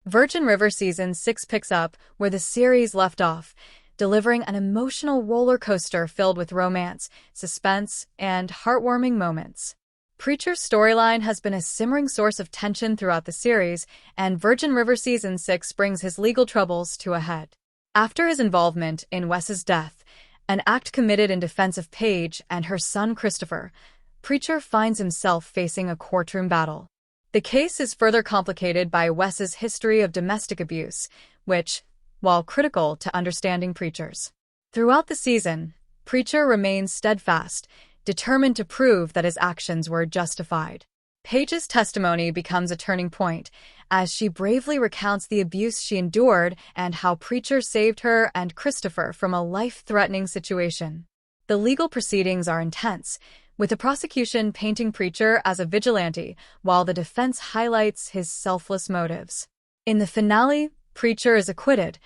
Virgin River Season 6 picks up where the series left off, delivering an emotional roller coaster filled with romance, suspense, and heartwarming moments. Preacher's storyline has been a simmering source of tension throughout the series, and Virgin River Season 6 brings his legal troubles to a head. After his involvement in Wes's death, an act committed in defense of Paige and her son Christopher, Preacher finds himself facing a courtroom battle. The case is further complicated by Wes's history of domestic abuse, which, while critical to understanding Preacher's. Throughout the season, Preacher remains steadfast, determined to prove that his actions were justified. Paige's testimony becomes a turning point, as she bravely recounts the abuse she endured and how Preacher saved her and Christopher from a life-threatening situation. The legal proceedings are intense, with the prosecution painting Preacher as a vigilante, while the defense highlights his selfless motives. In the finale, Preacher is acquitted,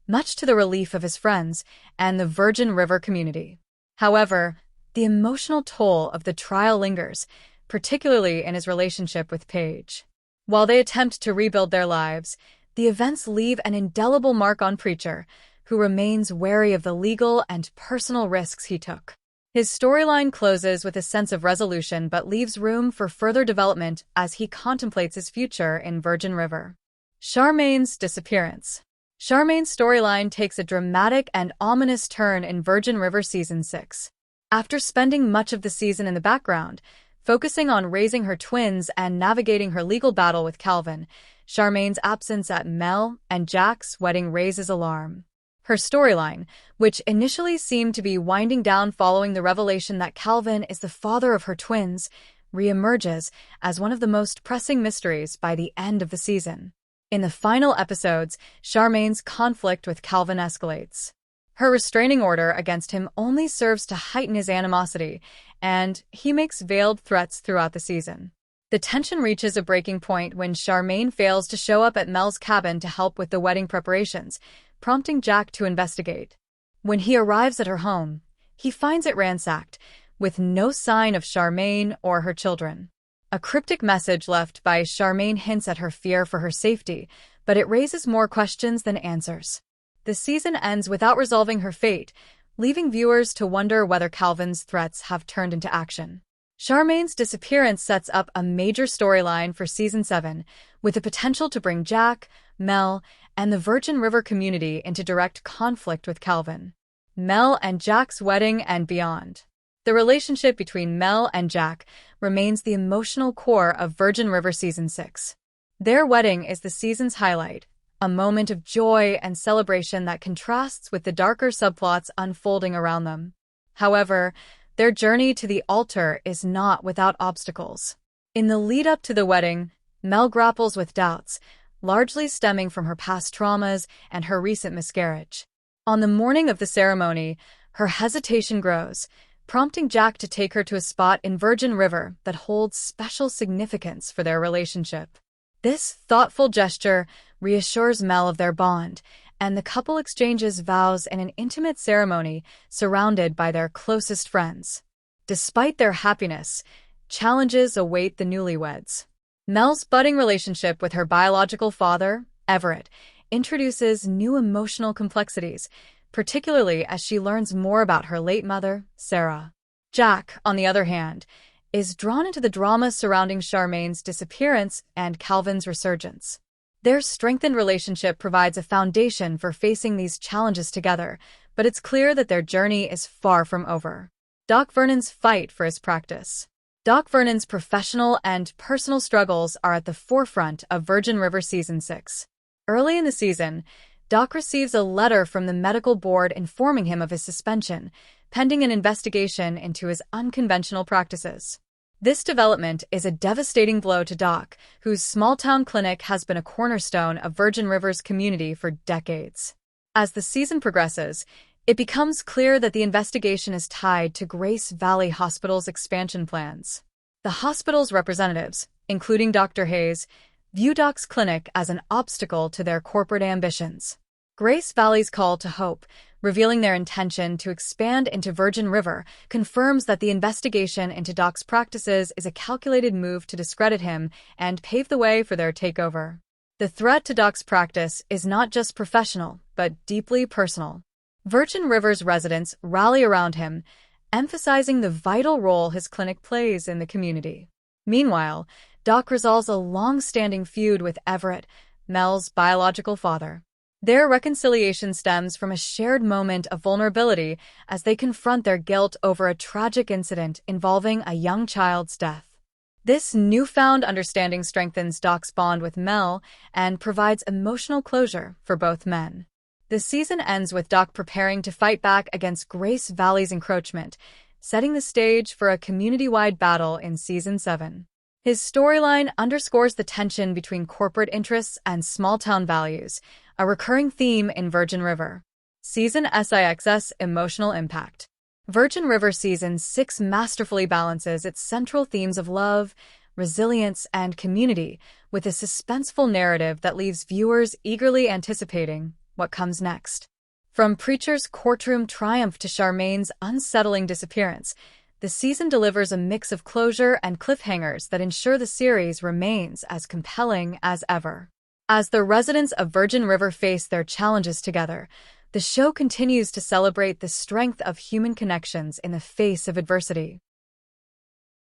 much to the relief of his friends and the Virgin River community. However, the emotional toll of the trial lingers, particularly in his relationship with Paige. While they attempt to rebuild their lives, the events leave an indelible mark on Preacher, who remains wary of the legal and personal risks he took. His storyline closes with a sense of resolution but leaves room for further development as he contemplates his future in Virgin River. Charmaine's disappearance. Charmaine's storyline takes a dramatic and ominous turn in Virgin River Season 6. After spending much of the season in the background, focusing on raising her twins and navigating her legal battle with Calvin, Charmaine's absence at Mel and Jack's wedding raises alarm. Her storyline, which initially seemed to be winding down following the revelation that Calvin is the father of her twins, reemerges as one of the most pressing mysteries by the end of the season. In the final episodes, Charmaine's conflict with Calvin escalates. Her restraining order against him only serves to heighten his animosity, and he makes veiled threats throughout the season. The tension reaches a breaking point when Charmaine fails to show up at Mel's cabin to help with the wedding preparations, prompting Jack to investigate. When he arrives at her home, he finds it ransacked, with no sign of Charmaine or her children. A cryptic message left by Charmaine hints at her fear for her safety, but it raises more questions than answers. The season ends without resolving her fate, leaving viewers to wonder whether Calvin's threats have turned into action. Charmaine's disappearance sets up a major storyline for Season 7, with the potential to bring Jack, Mel, and the Virgin River community into direct conflict with Calvin. Mel and Jack's wedding and beyond. The relationship between Mel and Jack remains the emotional core of Virgin River Season 6. Their wedding is the season's highlight, a moment of joy and celebration that contrasts with the darker subplots unfolding around them. However, their journey to the altar is not without obstacles. In the lead-up to the wedding, Mel grapples with doubts, largely stemming from her past traumas and her recent miscarriage. On the morning of the ceremony, her hesitation grows, prompting Jack to take her to a spot in Virgin River that holds special significance for their relationship. This thoughtful gesture reassures Mel of their bond, and the couple exchanges vows in an intimate ceremony surrounded by their closest friends. Despite their happiness, challenges await the newlyweds. Mel's budding relationship with her biological father, Everett, introduces new emotional complexities, particularly as she learns more about her late mother, Sarah. Jack, on the other hand, is drawn into the drama surrounding Charmaine's disappearance and Calvin's resurgence. Their strengthened relationship provides a foundation for facing these challenges together, but it's clear that their journey is far from over. Doc Vernon's fight for his practice. Doc Vernon's professional and personal struggles are at the forefront of Virgin River Season 6. Early in the season, Doc receives a letter from the medical board informing him of his suspension, pending an investigation into his unconventional practices. This development is a devastating blow to Doc, whose small-town clinic has been a cornerstone of Virgin River's community for decades. As the season progresses, it becomes clear that the investigation is tied to Grace Valley Hospital's expansion plans. The hospital's representatives, including Dr. Hayes, view Doc's clinic as an obstacle to their corporate ambitions. Grace Valley's call to hope, revealing their intention to expand into Virgin River, confirms that the investigation into Doc's practices is a calculated move to discredit him and pave the way for their takeover. The threat to Doc's practice is not just professional, but deeply personal. Virgin River's residents rally around him, emphasizing the vital role his clinic plays in the community. Meanwhile, Doc resolves a long-standing feud with Everett, Mel's biological father. Their reconciliation stems from a shared moment of vulnerability as they confront their guilt over a tragic incident involving a young child's death. This newfound understanding strengthens Doc's bond with Mel and provides emotional closure for both men. The season ends with Doc preparing to fight back against Grace Valley's encroachment, setting the stage for a community-wide battle in Season 7. His storyline underscores the tension between corporate interests and small-town values, a recurring theme in Virgin River. Season 6's emotional impact. Virgin River Season 6 masterfully balances its central themes of love, resilience, and community with a suspenseful narrative that leaves viewers eagerly anticipating what comes next. From Preacher's courtroom triumph to Charmaine's unsettling disappearance, the season delivers a mix of closure and cliffhangers that ensure the series remains as compelling as ever. As the residents of Virgin River face their challenges together, the show continues to celebrate the strength of human connections in the face of adversity.